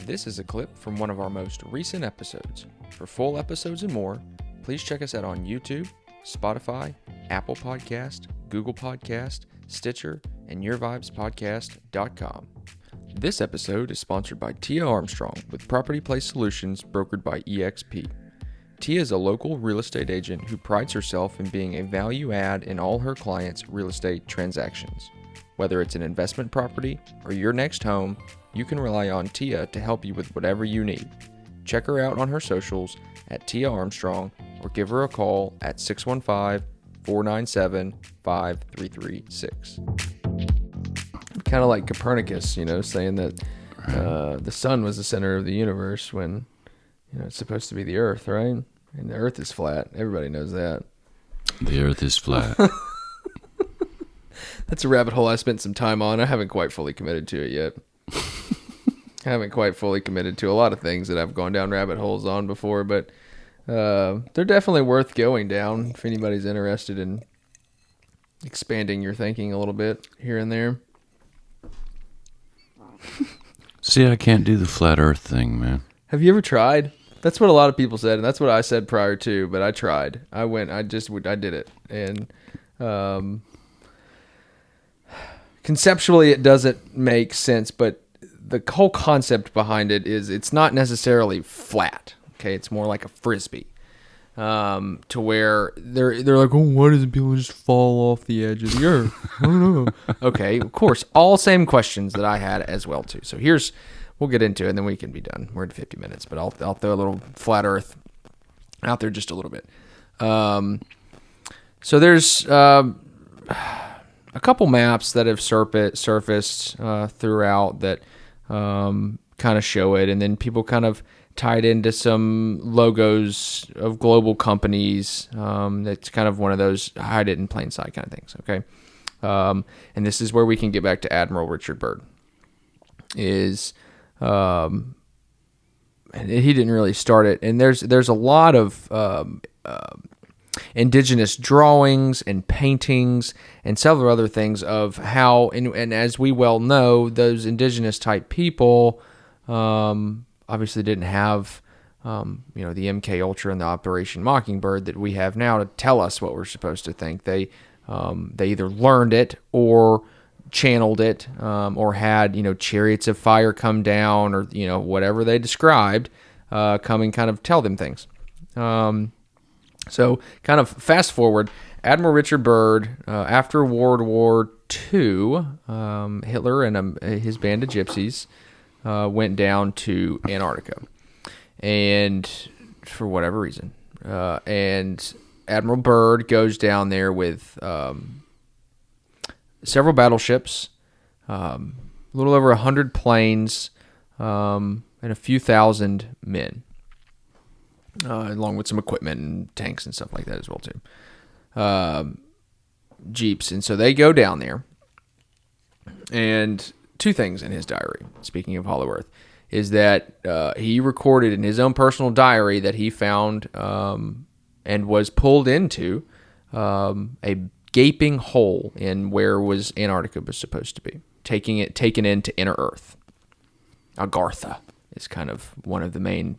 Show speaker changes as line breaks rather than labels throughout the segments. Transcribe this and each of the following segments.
This is a clip from one of our most recent episodes. For full episodes and more, please check us out on YouTube, Spotify, Apple Podcast, Google Podcast, Stitcher, and YourVibesPodcast.com. This episode is sponsored by Tia Armstrong with Property Place Solutions brokered by eXp. Tia is a local real estate agent who prides herself in being a value add in all her clients' real estate transactions. Whether it's an investment property or your next home, you can rely on Tia to help you with whatever you need. Check her out on her socials at Tia Armstrong or give her a call at 615-497-5336. Kind of like Copernicus, saying that the sun was the center of the universe when it's supposed to be the earth, right? And the earth is flat. Everybody knows that.
The earth is flat.
That's a rabbit hole I spent some time on. I haven't quite fully committed to it yet. I haven't quite fully committed to a lot of things that I've gone down rabbit holes on before, but they're definitely worth going down if anybody's interested in expanding your thinking a little bit here and there.
See, I can't do the flat earth thing, man.
Have you ever tried? That's what a lot of people said, and that's what I said prior to, but I tried. I did it. And conceptually it doesn't make sense, but the whole concept behind it is it's not necessarily flat. Okay, it's more like a frisbee. To where they're like, oh, why doesn't people just fall off the edge of the earth? I don't know. Okay, of course, all same questions that I had as well too. So we'll get into it, and then we can be done. We're at 50 minutes, but I'll throw a little flat earth out there just a little bit. So there's a couple maps that have surfaced throughout that kind of show it, and then people kind of tied into some logos of global companies. That's kind of one of those hide it in plain sight kind of things. Okay, and this is where we can get back to Admiral Richard Byrd. And he didn't really start it, and there's a lot of indigenous drawings and paintings and several other things of how, and as we well know, those indigenous type people obviously didn't have the MKUltra and the Operation Mockingbird that we have now to tell us what we're supposed to think. They either learned it or channeled it, or had chariots of fire come down, or whatever they described come and kind of tell them things. So kind of fast forward, Admiral Richard Byrd, after World War II, Hitler and his band of gypsies went down to Antarctica, and for whatever reason, and Admiral Byrd goes down there with several battleships, a little over 100 planes, and a few thousand men, along with some equipment and tanks and stuff like that as well too. Jeeps. And so they go down there, and two things in his diary, speaking of Hollow Earth, is that he recorded in his own personal diary that he found and was pulled into a gaping hole in where was Antarctica was supposed to be, taken into inner Earth. Agartha is kind of one of the main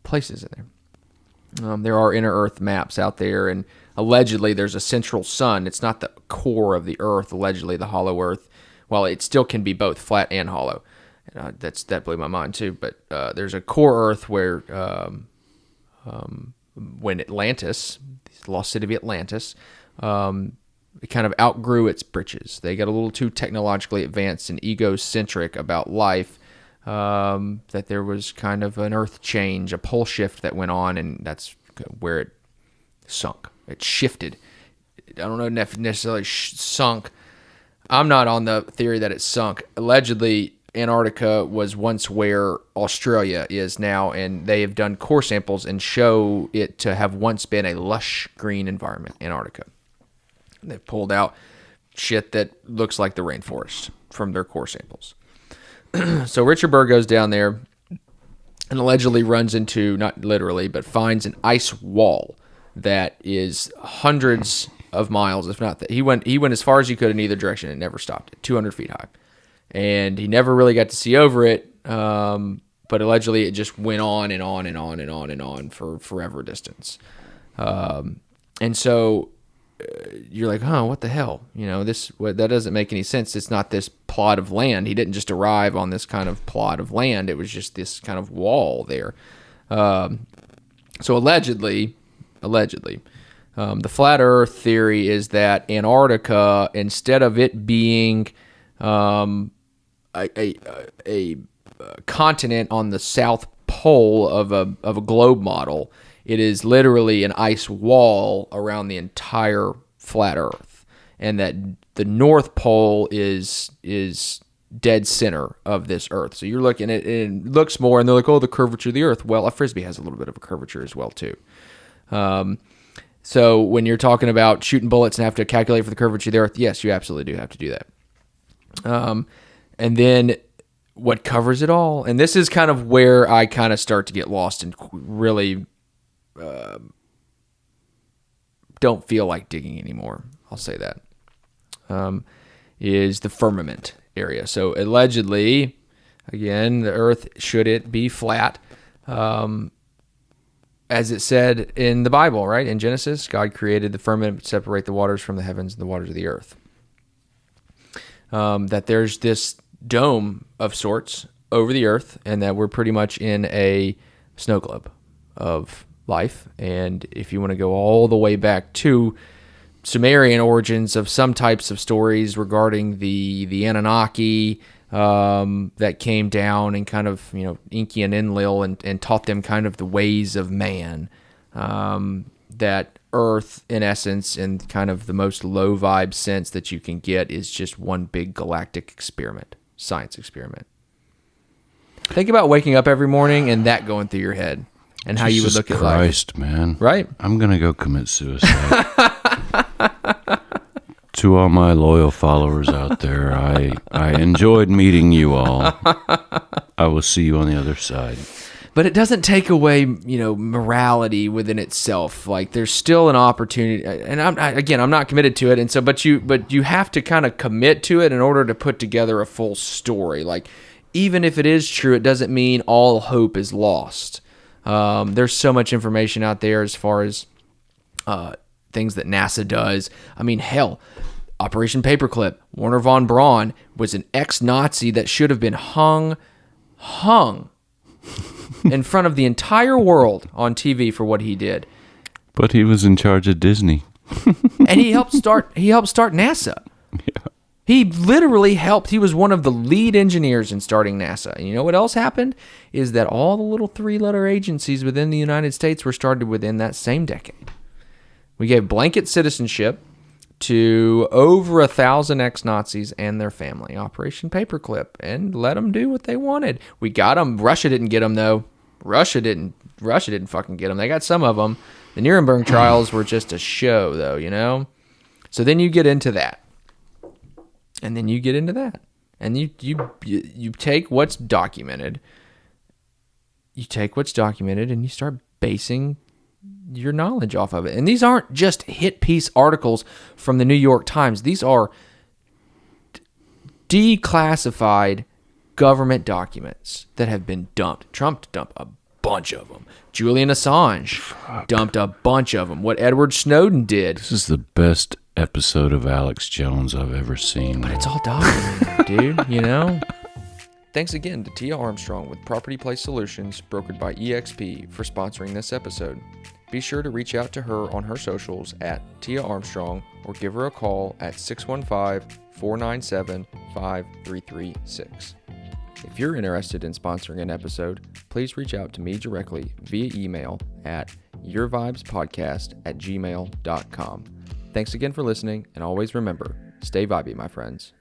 places in there. There are inner Earth maps out there, and allegedly there's a central sun. It's not the core of the Earth, allegedly the hollow Earth. Well, it still can be both flat and hollow. That blew my mind too. But there's a core Earth where when Atlantis, the lost city of Atlantis, it kind of outgrew its britches. They got a little too technologically advanced and egocentric about life, that there was kind of an earth change, a pole shift that went on, and that's where it sunk. It shifted. I don't know if necessarily sunk. I'm not on the theory that it sunk. Allegedly, Antarctica was once where Australia is now, and they have done core samples and show it to have once been a lush green environment, Antarctica. They've pulled out shit that looks like the rainforest from their core samples. So Richard Byrd goes down there and allegedly runs into, not literally, but finds an ice wall that is hundreds of miles, if not that. He went as far as he could in either direction and never stopped it, 200 feet high. And he never really got to see over it. but allegedly it just went on and on and on and on and on for forever distance. And so you're like, what the hell? That doesn't make any sense. It's not this plot of land. He didn't just arrive on this kind of plot of land. It was just this kind of wall there. So allegedly, the flat Earth theory is that Antarctica, instead of it being a continent on the south pole of a globe model, it is literally an ice wall around the entire flat Earth, and that the North Pole is dead center of this Earth. So you're looking at it, and it looks more, and they're like, the curvature of the Earth. Well, a Frisbee has a little bit of a curvature as well, too. So when you're talking about shooting bullets and have to calculate for the curvature of the Earth, yes, you absolutely do have to do that. And then what covers it all? And this is kind of where I kind of start to get lost and really don't feel like digging anymore. I'll say that. Is the firmament area. So allegedly, again, the Earth, should it be flat, as it said in the Bible, right? In Genesis, God created the firmament to separate the waters from the heavens and the waters of the earth. That there's this dome of sorts over the earth, and that we're pretty much in a snow globe of life. And if you want to go all the way back to Sumerian origins of some types of stories regarding the Anunnaki that came down and kind of, Enki and Enlil and taught them kind of the ways of man, that Earth, in essence, in kind of the most low vibe sense that you can get, is just one big galactic experiment, science experiment. Think about waking up every morning and that going through your head, and how you would look at life.
Christ, man.
Right?
I'm going to go commit suicide. To all my loyal followers out there, I enjoyed meeting you all. I will see you on the other side.
But it doesn't take away, morality within itself. Like, there's still an opportunity, and I'm not committed to it, and so, but you have to kind of commit to it in order to put together a full story. Like, even if it is true, it doesn't mean all hope is lost. There's so much information out there as far as things that NASA does. I mean, hell, Operation Paperclip. Werner von Braun was an ex-Nazi that should have been hung in front of the entire world on TV for what he did.
But he was in charge of Disney.
And he helped start NASA.
Yeah.
He literally helped. He was one of the lead engineers in starting NASA. And you know what else happened? Is that all the little 3-letter agencies within the United States were started within that same decade. We gave blanket citizenship to over 1,000 ex-Nazis and their family. Operation Paperclip, and let them do what they wanted. We got them. Russia didn't get them, though. Russia didn't fucking get them. They got some of them. The Nuremberg trials were just a show, though, So then you get into that. And then you get into that. And you take what's documented. You take what's documented and you start basing your knowledge off of it. And these aren't just hit piece articles from the New York Times. These are declassified government documents that have been dumped. Trump dumped a bunch of them. Julian Assange dumped a bunch of them. What Edward Snowden did.
This is the best episode of Alex Jones I've ever seen.
But it's all documented, dude, Thanks again to Tia Armstrong with Property Place Solutions, brokered by EXP, for sponsoring this episode. Be sure to reach out to her on her socials at Tia Armstrong, or give her a call at 615-497-5336. If you're interested in sponsoring an episode, please reach out to me directly via email at yourvibespodcast@gmail.com. Thanks again for listening, and always remember, stay vibey, my friends.